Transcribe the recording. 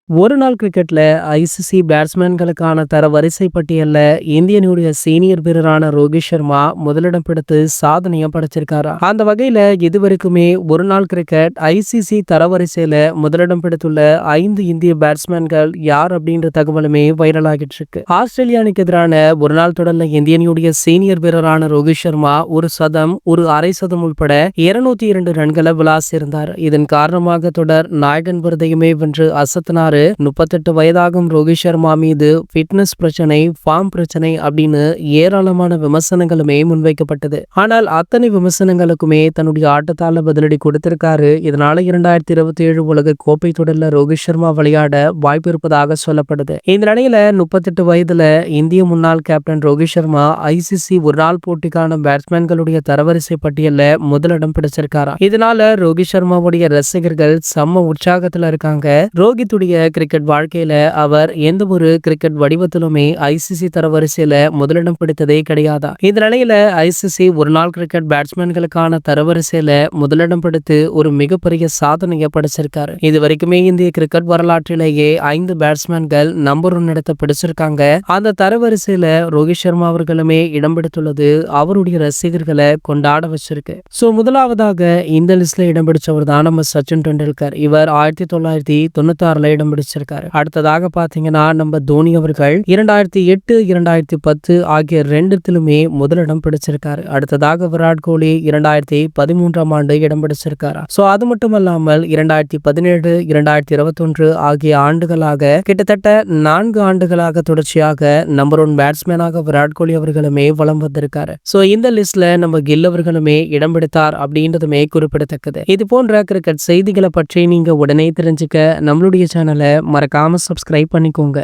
ஒரு நாள் கிரிக்கெட்ல ஐசிசி பேட்ஸ்மேன்களுக்கான தரவரிசை பட்டியல்ல இந்தியனுடைய சீனியர் வீரரான ரோஹித் சர்மா முதலிடம் பிடித்து சாதனையை படைச்சிருக்காரா. அந்த வகையில இதுவரைக்குமே ஒரு நாள் கிரிக்கெட் ஐசிசி தரவரிசையில முதலிடம் பிடித்துள்ள 5 இந்திய பேட்ஸ்மேன்கள் யார் அப்படின்ற தகவலுமே வைரல் ஆகிட்டு இருக்கு. ஆஸ்திரேலியா அணிக்கு எதிரான ஒரு நாள் தொடர்ல இந்தியனுடைய சீனியர் வீரரான ரோஹித் சர்மா ஒரு சதம், ஒரு அரை சதம் உட்பட 202 ரன்களை விளாசியிருந்தார். இதன் காரணமாக தொடர் நாயகன் விருதையுமே வென்று அசத்தினார். 38 வயதாகும் ரோஹித் சர்மா மீது ஃபிட்னஸ் பிரச்சனை, ஃபார்ம் பிரச்சனை அப்படின்னு ஏராளமான விமர்சனங்களுமே முன்வைக்கப்பட்டது. ஆனால் அத்தனை விமர்சனங்களுக்குமே தன்னுடைய ஆட்டத்தால பதிலடி கொடுத்திருக்காரு. இதனால 2027 உலக கோப்பை தொடர்ல ரோஹித் சர்மா விளையாட வாய்ப்பு இருப்பதாக சொல்லப்படுது. இந்த நிலையில 38 வயதுல இந்திய முன்னாள் கேப்டன் ரோஹித் சர்மா ஐசிசி ஒரு நாள் போட்டிக்கான பேட்ஸ்மேன்களுடைய தரவரிசை பட்டியல்ல முதலிடம் பிடிச்சிருக்காராம். இதனால ரோஹித் சர்மாவுடைய ரசிகர்கள் செம்ம உற்சாகத்துல இருக்காங்க. ரோஹித்துடைய கிரிக்கெட் வாழ்க்கையில அவர் எந்த ஒரு கிரிக்கெட் வடிவத்திலுமே ஐசிசி தரவரிசையில முதலிடம் பிடித்ததே கிடையாதா. இந்த நிலையில ஐசிசி ஒரு நாள் கிரிக்கெட் பேட்ஸ்மேன்களுக்கான தரவரிசையில முதலிடம் பிடித்து ஒரு மிகப்பெரிய சாதனையை படைச்சிருக்காரு. இது வரைக்குமே இந்திய கிரிக்கெட் வரலாற்றிலேயே 5 பேட்ஸ்மேன்கள் நம்பர் 1 இடத்தை பிடிச்சிருக்காங்க. அந்த தரவரிசையில ரோஹித் சர்மா அவர்களுமே இடம் பிடித்துள்ளது அவருடைய ரசிகர்களை கொண்டாட வச்சிருக்கு. முதலாவதாக இந்த லிஸ்ட்ல இடம் பிடிச்சவர் தான் நம்ம சச்சின் டெண்டுல்கர். இவர் 1996 இடம் பிடிச்சிருக்காரு. அடுத்ததாக பாத்தீங்கன்னா நம்ம தோனி அவர்கள் 2008, 2010 ஆகிய ரெண்டுத்திலுமே முதலிடம் பிடிச்சிருக்காரு. அடுத்ததாக விராட் கோலி 2013 இடம் பிடிச்சிருக்காரு. அது மட்டுமல்லாமல் 2017, 2021 ஆகிய ஆண்டுகளாக கிட்டத்தட்ட 4 ஆண்டுகளாக தொடர்ச்சியாக நம்பர் 1 பேட்ஸ்மேனாக விராட் கோலி அவர்களுமே வலம் வந்திருக்காரு. இந்த லிஸ்ட்ல நம்ம கில் அவர்களுமே இடம் பிடித்தார் அப்படின்றதுமே குறிப்பிடத்தக்கது. இது போன்ற கிரிக்கெட் செய்திகளை பற்றி நீங்க உடனே தெரிஞ்சுக்க நம்மளுடைய சேனலை மறக்காம சப்ஸ்கிரைப் பண்ணிக்கோங்க.